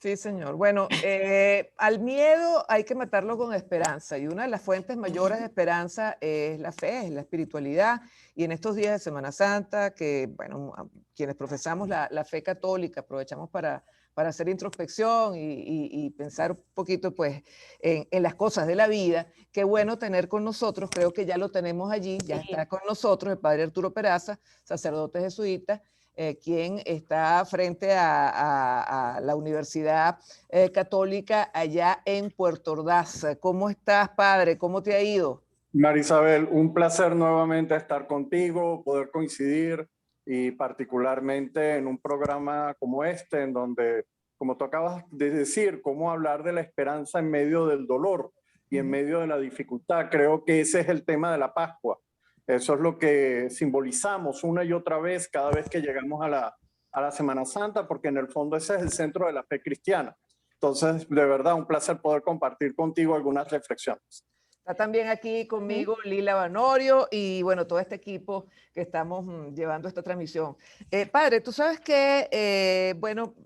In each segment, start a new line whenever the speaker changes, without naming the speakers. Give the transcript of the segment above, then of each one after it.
Sí, señor. Bueno, al miedo hay que matarlo con esperanza y una de las fuentes mayores de esperanza es la fe, es la espiritualidad. Y en estos días de Semana Santa, que, bueno, quienes profesamos la fe católica, aprovechamos para hacer introspección y pensar un poquito, pues, en las cosas de la vida. Qué bueno tener con nosotros, creo que ya lo tenemos allí, ya
Sí,
está con nosotros el padre Arturo Peraza, sacerdote jesuita, quien está frente a la Universidad Católica allá en Puerto Ordaz. ¿Cómo estás, padre? ¿Cómo te ha ido?
Marisabel, un placer nuevamente estar contigo, poder coincidir y particularmente en un programa como este, en donde, como tú acabas de decir, cómo hablar de la esperanza en medio del dolor y en medio de la dificultad. Creo que ese es el tema de la Pascua. Eso es lo que simbolizamos una y otra vez cada vez que llegamos a la Semana Santa, porque en el fondo ese es el centro de la fe cristiana. Entonces, de verdad, un placer poder compartir contigo algunas reflexiones.
Está también aquí conmigo Lila Banorio y bueno, todo este equipo que estamos llevando esta transmisión. Padre, tú sabes que, bueno,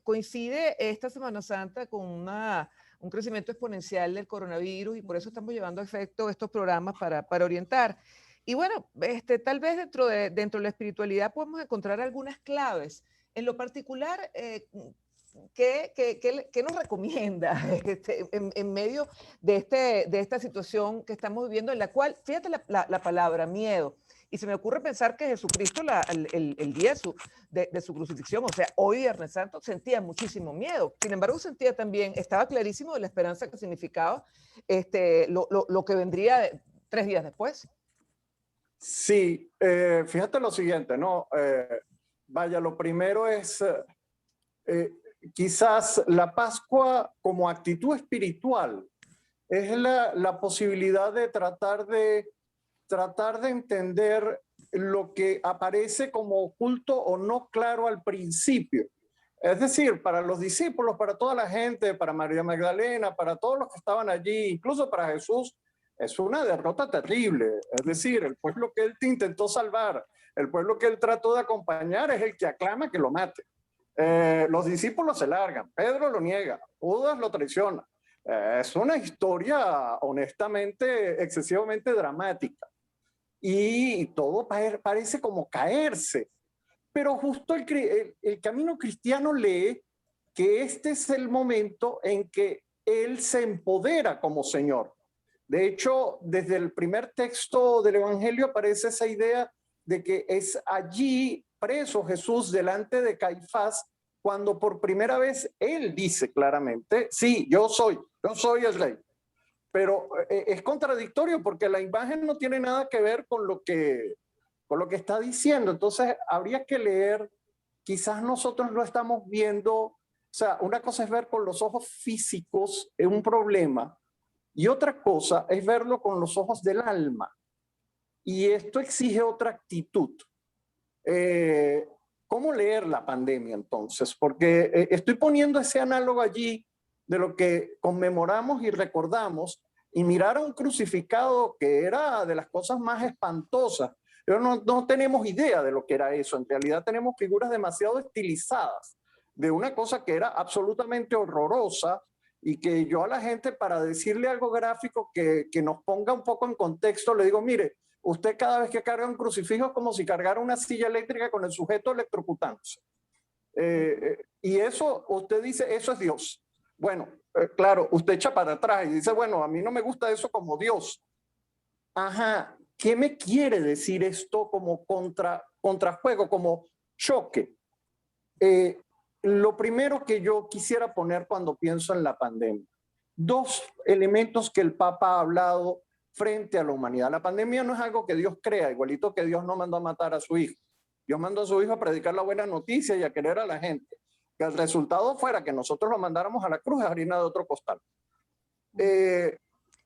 coincide esta Semana Santa con un crecimiento exponencial del coronavirus y por eso estamos llevando a efecto estos programas para orientar. Y bueno, tal vez dentro de la espiritualidad podemos encontrar algunas claves. En lo particular, ¿qué nos recomienda en medio de esta situación que estamos viviendo, en la cual, fíjate la palabra miedo, y se me ocurre pensar que Jesucristo el día de su crucifixión, o sea, hoy Viernes Santo, sentía muchísimo miedo. Sin embargo, sentía también, estaba clarísimo de la esperanza que significaba lo que vendría 3 días después.
Sí, fíjate lo siguiente, ¿no? Vaya, lo primero es eh, quizás la Pascua como actitud espiritual, es la posibilidad de tratar de entender lo que aparece como oculto o no claro al principio. Es decir, para los discípulos, para toda la gente, para María Magdalena, para todos los que estaban allí, incluso para Jesús, es una derrota terrible. Es decir, el pueblo que él te intentó salvar, el pueblo que él trató de acompañar es el que aclama que lo mate. Los discípulos se largan, Pedro lo niega, Judas lo traiciona. Es una historia honestamente excesivamente dramática y todo parece como caerse. Pero justo el camino cristiano lee que este es el momento en que Él se empodera como Señor. De hecho, desde el primer texto del Evangelio aparece esa idea de que es allí preso Jesús delante de Caifás cuando por primera vez Él dice claramente, sí, yo soy el rey. Pero es contradictorio porque la imagen no tiene nada que ver con lo que está diciendo. Entonces, habría que leer, quizás nosotros lo estamos viendo, o sea, una cosa es ver con los ojos físicos un problema y otra cosa es verlo con los ojos del alma. Y esto exige otra actitud. Eh, ¿Cómo leer la pandemia entonces? Porque estoy poniendo ese análogo allí de lo que conmemoramos y recordamos y mirar a un crucificado que era de las cosas más espantosas. Pero no tenemos idea de lo que era eso. En realidad tenemos figuras demasiado estilizadas de una cosa que era absolutamente horrorosa y que yo a la gente, para decirle algo gráfico que nos ponga un poco en contexto, le digo, mire, usted cada vez que carga un crucifijo es como si cargara una silla eléctrica con el sujeto electrocutándose. Y eso, usted dice, eso es Dios. Bueno, claro, usted echa para atrás y dice, bueno, a mí no me gusta eso como Dios. Ajá, ¿qué me quiere decir esto como contrajuego, como choque? Lo primero que yo quisiera poner cuando pienso en la pandemia, dos elementos que el Papa ha hablado frente a la humanidad. La pandemia no es algo que Dios crea, igualito que Dios no mandó a matar a su hijo. Dios mandó a su hijo a predicar la buena noticia y a querer a la gente. Que el resultado fuera que nosotros lo mandáramos a la cruz es harina de otro costal.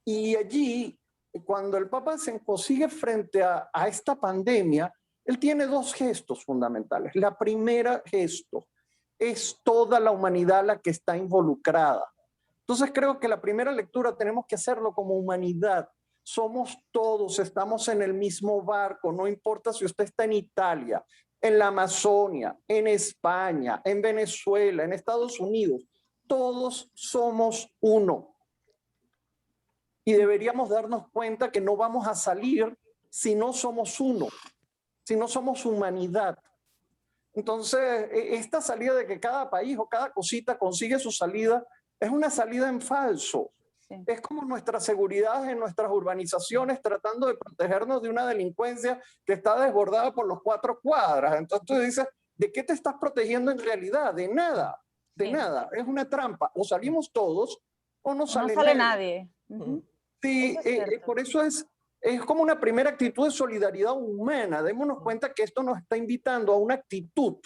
Y allí, cuando el Papa se consigue frente a esta pandemia, él tiene dos gestos fundamentales. La primera gesto es toda la humanidad la que está involucrada. Entonces creo que la primera lectura tenemos que hacerlo como humanidad. Somos todos, estamos en el mismo barco, no importa si usted está en Italia, en la Amazonia, en España, en Venezuela, en Estados Unidos. todos somos uno. Y deberíamos darnos cuenta que no vamos a salir si no somos uno, si no somos humanidad. Entonces, esta salida de que cada país o cada cosita consigue su salida, es una salida en falso. Sí. Es como nuestra seguridad en nuestras urbanizaciones tratando de protegernos de una delincuencia que está desbordada por los 4 cuadras. Entonces tú dices, ¿de qué te estás protegiendo en realidad? De nada, de sí. nada. Es una trampa. O salimos todos o no sale
nadie.
Sí, por eso es como una primera actitud de solidaridad humana. Démonos cuenta que esto nos está invitando a una actitud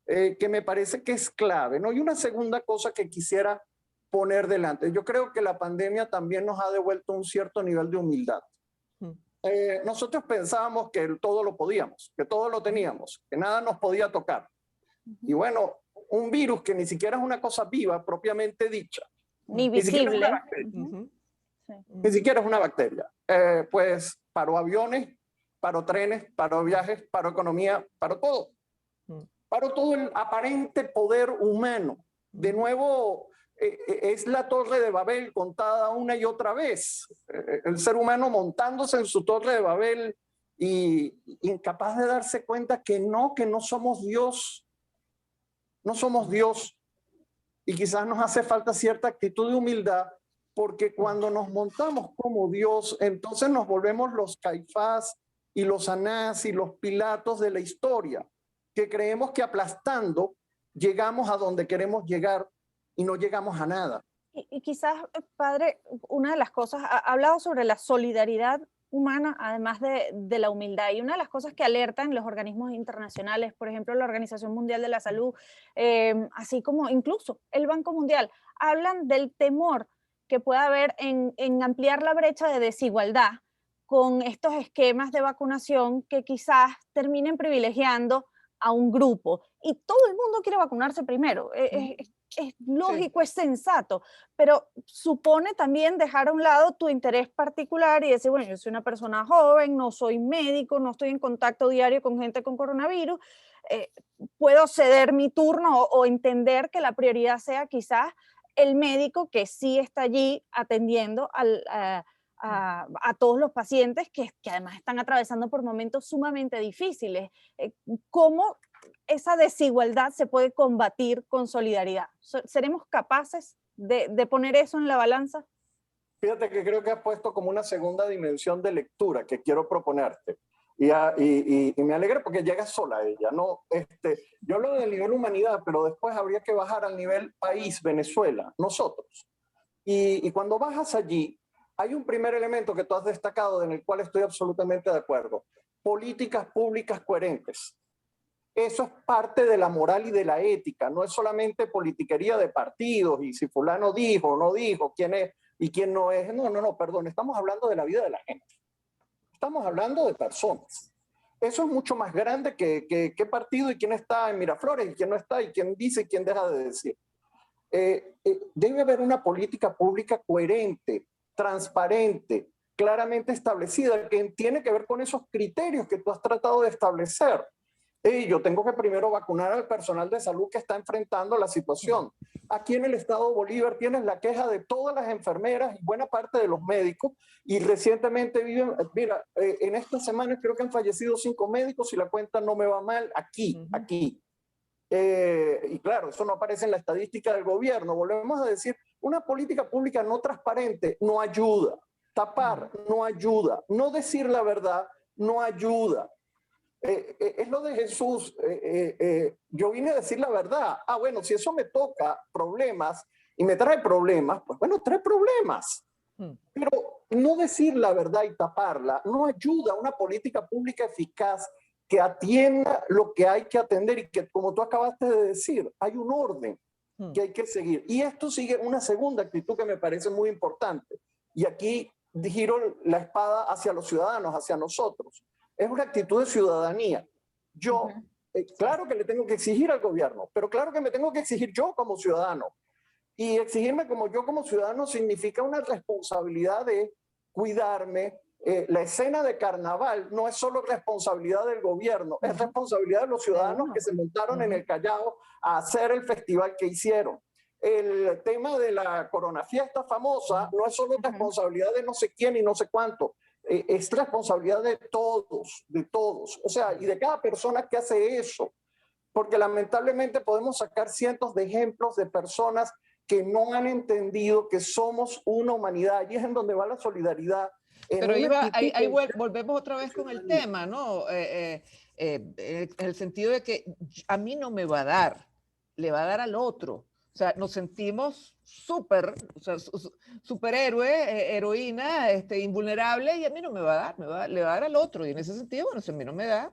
que me parece que es clave, ¿no? Y una segunda cosa que quisiera poner delante. Yo creo que la pandemia también nos ha devuelto un cierto nivel de humildad. Nosotros pensábamos que todo lo podíamos, que todo lo teníamos, que nada nos podía tocar. Y bueno, un virus que ni siquiera es una cosa viva propiamente dicha.
Ni visible.
Ni siquiera es una bacteria. Pues paró aviones, paró trenes, paró viajes, paró economía, paró todo. Paró todo el aparente poder humano. De nuevo, es la Torre de Babel contada una y otra vez. El ser humano montándose en su Torre de Babel y incapaz de darse cuenta que no somos Dios. No somos Dios. Y quizás nos hace falta cierta actitud de humildad, porque cuando nos montamos como Dios, entonces nos volvemos los Caifás y los Anás y los Pilatos de la historia, que creemos que aplastando llegamos a donde queremos llegar y no llegamos a nada.
Y quizás, padre, una de las cosas, ha hablado sobre la solidaridad humana, además de la humildad, y una de las cosas que alertan los organismos internacionales, por ejemplo, la Organización Mundial de la Salud, así como incluso el Banco Mundial, hablan del temor que pueda haber en ampliar la brecha de desigualdad con estos esquemas de vacunación que quizás terminen privilegiando a un grupo. Y todo el mundo quiere vacunarse primero. Es lógico, sí. Es sensato, pero supone también dejar a un lado tu interés particular y decir, bueno, yo soy una persona joven, no soy médico, no estoy en contacto diario con gente con coronavirus, puedo ceder mi turno o entender que la prioridad sea quizás el médico que sí está allí atendiendo a todos los pacientes que además están atravesando por momentos sumamente difíciles. ¿Cómo esa desigualdad se puede combatir con solidaridad? ¿Seremos capaces de poner eso en la balanza?
Fíjate que creo que has puesto como una segunda dimensión de lectura que quiero proponerte. Y me alegra porque llega sola ella, ¿no? Yo hablo del nivel humanidad, pero después habría que bajar al nivel país, Venezuela, nosotros. Y cuando bajas allí, hay un primer elemento que tú has destacado en el cual estoy absolutamente de acuerdo. Políticas públicas coherentes. Eso es parte de la moral y de la ética, no es solamente politiquería de partidos y si fulano dijo o no dijo, quién es y quién no es. No, perdón, estamos hablando de la vida de la gente. Estamos hablando de personas. Eso es mucho más grande que qué partido y quién está en Miraflores y quién no está y quién dice y quién deja de decir. Debe haber una política pública coherente, transparente, claramente establecida, que tiene que ver con esos criterios que tú has tratado de establecer. Yo tengo que primero vacunar al personal de salud que está enfrentando la situación. Aquí en el estado de Bolívar tienes la queja de todas las enfermeras y buena parte de los médicos, y recientemente mira, en esta semana creo que han fallecido 5 médicos, si la cuenta no me va mal, aquí. Y claro, eso no aparece en la estadística del gobierno. Volvemos a decir, una política pública no transparente no ayuda. Tapar no ayuda. No decir la verdad no ayuda. Es lo de Jesús, yo vine a decir la verdad. Bueno, si eso me toca problemas y me trae problemas, pues bueno, trae problemas. Pero no decir la verdad y taparla no ayuda a una política pública eficaz que atienda lo que hay que atender y que, como tú acabaste de decir, hay un orden que hay que seguir. Y esto sigue una segunda actitud que me parece muy importante. Y aquí giro la espada hacia los ciudadanos, hacia nosotros. Es una actitud de ciudadanía. Yo, claro que le tengo que exigir al gobierno, pero claro que me tengo que exigir yo como ciudadano. Y exigirme como ciudadano significa una responsabilidad de cuidarme. La escena de carnaval no es solo responsabilidad del gobierno, es responsabilidad de los ciudadanos que se montaron en el Callao a hacer el festival que hicieron. el tema de la coronafiesta famosa no es solo responsabilidad de no sé quién y no sé cuánto, es responsabilidad de todos, o sea, y de cada persona que hace eso, porque lamentablemente podemos sacar cientos de ejemplos de personas que no han entendido que somos una humanidad, y es en donde va la solidaridad.
Pero Iva, ahí volvemos otra vez con el tema, ¿no? En el sentido de que a mí no me va a dar, le va a dar al otro. O sea, nos sentimos súper, o sea, superhéroe, heroína, invulnerable, y a mí no me va a dar, le va a dar al otro. Y en ese sentido, bueno, si a mí no me da.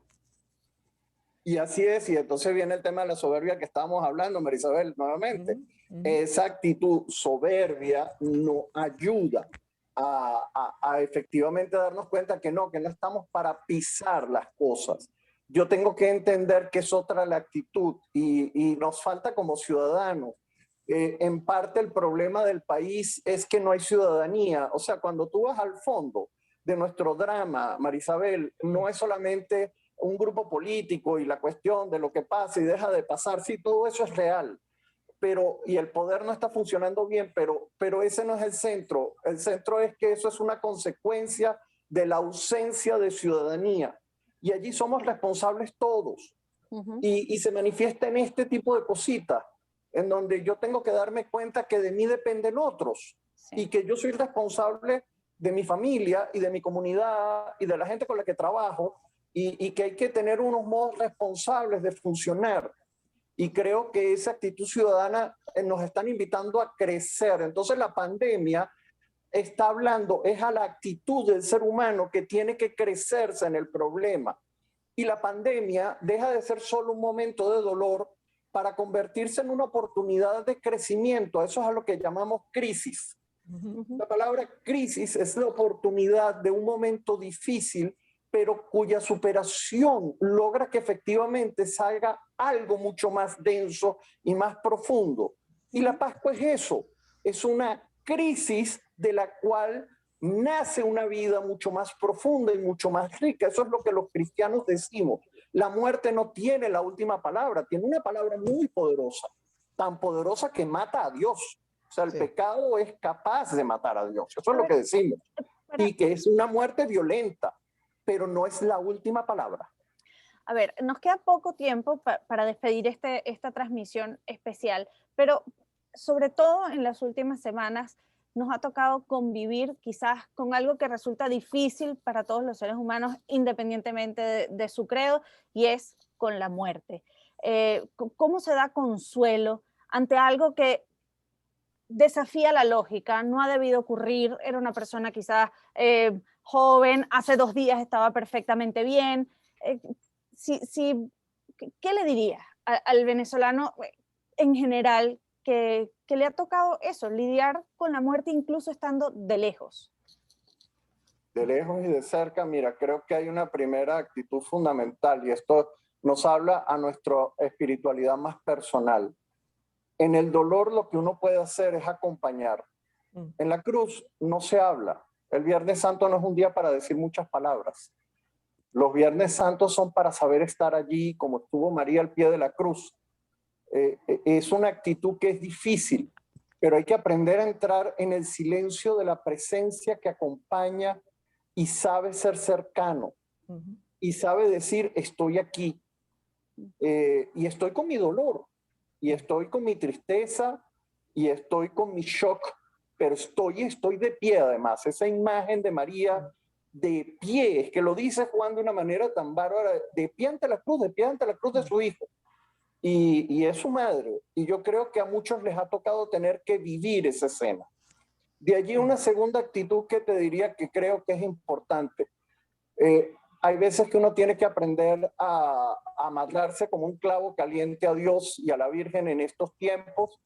Y así es, y entonces viene el tema de la soberbia que estábamos hablando, Marisabel, nuevamente. Esa actitud soberbia no ayuda a efectivamente darnos cuenta que no estamos para pisar las cosas. Yo tengo que entender que es otra la actitud y nos falta como ciudadanos. En parte el problema del país es que no hay ciudadanía. O sea, cuando tú vas al fondo de nuestro drama, Marisabel, no es solamente un grupo político y la cuestión de lo que pasa y deja de pasar. Sí, todo eso es real. Y el poder no está funcionando bien, pero ese no es el centro. El centro es que eso es una consecuencia de la ausencia de ciudadanía. Y allí somos responsables todos. Y se manifiesta en este tipo de cositas, en donde yo tengo que darme cuenta que de mí dependen otros y que yo soy responsable de mi familia y de mi comunidad y de la gente con la que trabajo y que hay que tener unos modos responsables de funcionar. Y creo que esa actitud ciudadana nos están invitando a crecer. Entonces la pandemia está hablando, es a la actitud del ser humano que tiene que crecerse en el problema. Y la pandemia deja de ser solo un momento de dolor para convertirse en una oportunidad de crecimiento. Eso es a lo que llamamos crisis. La palabra crisis es la oportunidad de un momento difícil, pero cuya superación logra que efectivamente salga algo mucho más denso y más profundo. Y la Pascua es eso, es una crisis de la cual nace una vida mucho más profunda y mucho más rica. Eso es lo que los cristianos decimos. La muerte no tiene la última palabra, tiene una palabra muy poderosa, tan poderosa que mata a Dios. O sea, el pecado es capaz de matar a Dios. Eso es lo que decimos. Y que es una muerte violenta, pero no es la última palabra.
A ver, nos queda poco tiempo para despedir esta transmisión especial, pero sobre todo en las últimas semanas nos ha tocado convivir quizás con algo que resulta difícil para todos los seres humanos, independientemente de su credo, y es con la muerte. ¿Cómo se da consuelo ante algo que desafía la lógica? No ha debido ocurrir, era una persona quizás joven, hace 2 días estaba perfectamente bien. ¿Qué le diría al venezolano en general que le ha tocado eso, lidiar con la muerte incluso estando de lejos?
De lejos y de cerca, mira, creo que hay una primera actitud fundamental y esto nos habla a nuestra espiritualidad más personal. En el dolor lo que uno puede hacer es acompañar. En la cruz no se habla. El Viernes Santo no es un día para decir muchas palabras. Los Viernes Santos son para saber estar allí como estuvo María al pie de la cruz. Es una actitud que es difícil, pero hay que aprender a entrar en el silencio de la presencia que acompaña y sabe ser cercano y sabe decir estoy aquí y estoy con mi dolor y estoy con mi tristeza y estoy con mi shock, pero estoy de pie además. Esa imagen de María de pie, es que lo dice Juan de una manera tan bárbara, de pie ante la cruz de su hijo. Y es su madre. Y yo creo que a muchos les ha tocado tener que vivir esa escena. De allí una segunda actitud que te diría que creo que es importante. Hay veces que uno tiene que aprender a amarrarse como un clavo caliente a Dios y a la Virgen en estos tiempos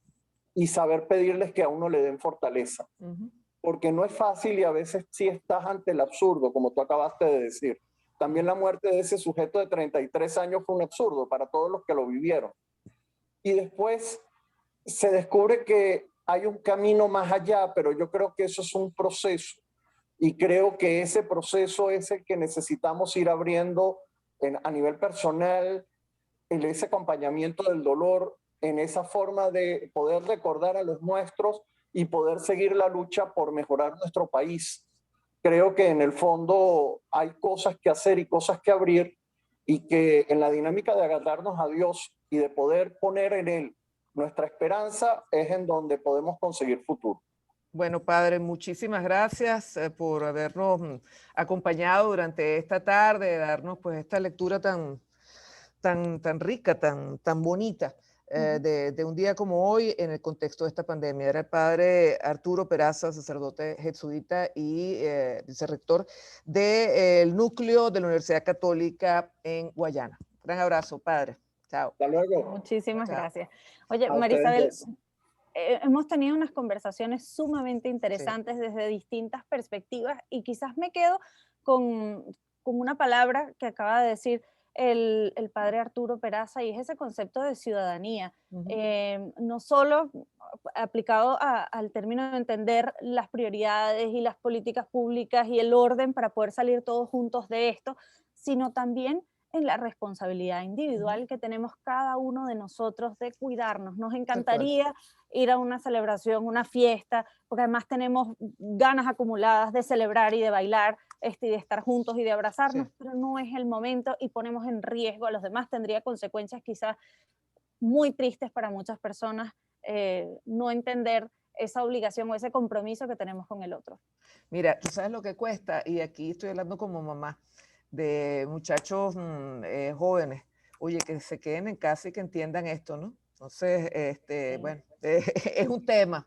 y saber pedirles que a uno le den fortaleza. Porque no es fácil y a veces sí estás ante el absurdo, como tú acabaste de decir. También la muerte de ese sujeto de 33 años fue un absurdo para todos los que lo vivieron. Y después se descubre que hay un camino más allá, pero yo creo que eso es un proceso. Y creo que ese proceso es el que necesitamos ir abriendo a nivel personal, ese acompañamiento del dolor en esa forma de poder recordar a los nuestros y poder seguir la lucha por mejorar nuestro país. Creo que en el fondo hay cosas que hacer y cosas que abrir, y que en la dinámica de agarrarnos a Dios y de poder poner en Él nuestra esperanza es en donde podemos conseguir futuro.
Bueno, padre, muchísimas gracias por habernos acompañado durante esta tarde, darnos pues esta lectura tan rica, tan bonita de un día como hoy en el contexto de esta pandemia. Era el padre Arturo Peraza, sacerdote jesuita y vicerrector del núcleo de la Universidad Católica en Guayana. Gran abrazo, padre. Chao.
Hasta luego.
Muchísimas
Chao.
gracias. Oye,
A
María Isabel,
ustedes.
hemos tenido unas conversaciones sumamente interesantes desde distintas perspectivas, y quizás me quedo con una palabra que acaba de decir el padre Arturo Peraza, y es ese concepto de ciudadanía. No solo aplicado al término de entender las prioridades y las políticas públicas y el orden para poder salir todos juntos de esto, sino también en la responsabilidad individual que tenemos cada uno de nosotros de cuidarnos. Nos encantaría ir a una celebración, una fiesta, porque además tenemos ganas acumuladas de celebrar y de bailar, y de estar juntos y de abrazarnos, pero no es el momento y ponemos en riesgo a los demás. Tendría consecuencias quizás muy tristes para muchas personas no entender esa obligación o ese compromiso que tenemos con el otro.
Mira, tú sabes lo que cuesta, y aquí estoy hablando como mamá, de muchachos jóvenes, oye, que se queden en casa y que entiendan esto, ¿no? Entonces, bueno, es un tema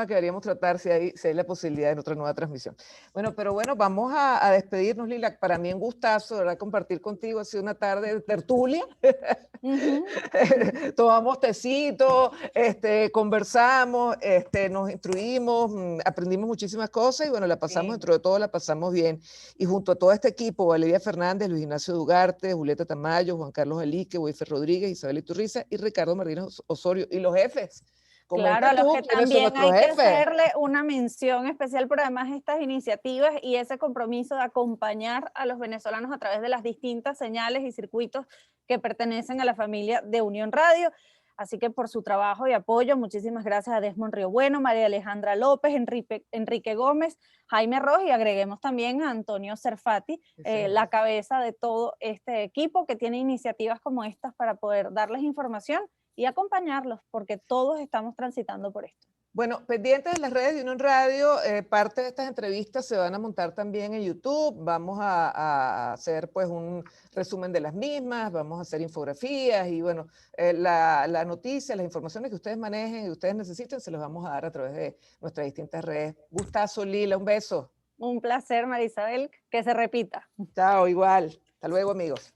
que deberíamos tratar si hay la posibilidad de otra nueva transmisión. Bueno, pero bueno, vamos a despedirnos, Lila. Para mí un gustazo, ¿verdad? Compartir contigo, ha sido una tarde de tertulia. Tomamos tecito, conversamos, nos instruimos, aprendimos muchísimas cosas y bueno, la pasamos, dentro de todo la pasamos bien. Y junto a todo este equipo, Valeria Fernández, Luis Ignacio Dugarte, Julieta Tamayo, Juan Carlos Alique, Weifer Rodríguez, Isabel Iturriza y Ricardo Martínez Osorio, y los jefes.
Claro, a los que también hay que
jefes?
hacerle una mención especial por además estas iniciativas y ese compromiso de acompañar a los venezolanos a través de las distintas señales y circuitos que pertenecen a la familia de Unión Radio. Así que por su trabajo y apoyo, muchísimas gracias a Desmond Río Bueno, María Alejandra López, Enrique Gómez, Jaime Ross, y agreguemos también a Antonio Cerfati, la cabeza de todo este equipo que tiene iniciativas como estas para poder darles información y acompañarlos, porque todos estamos transitando por esto.
Bueno, pendientes de las redes de Unión Radio, parte de estas entrevistas se van a montar también en YouTube. Vamos a hacer pues un resumen de las mismas, vamos a hacer infografías y bueno, la noticia, las informaciones que ustedes manejen y ustedes necesiten, se las vamos a dar a través de nuestras distintas redes. Gustazo, Lila, un beso.
Un placer, María Isabel, que se repita.
Chao, igual. Hasta luego, amigos.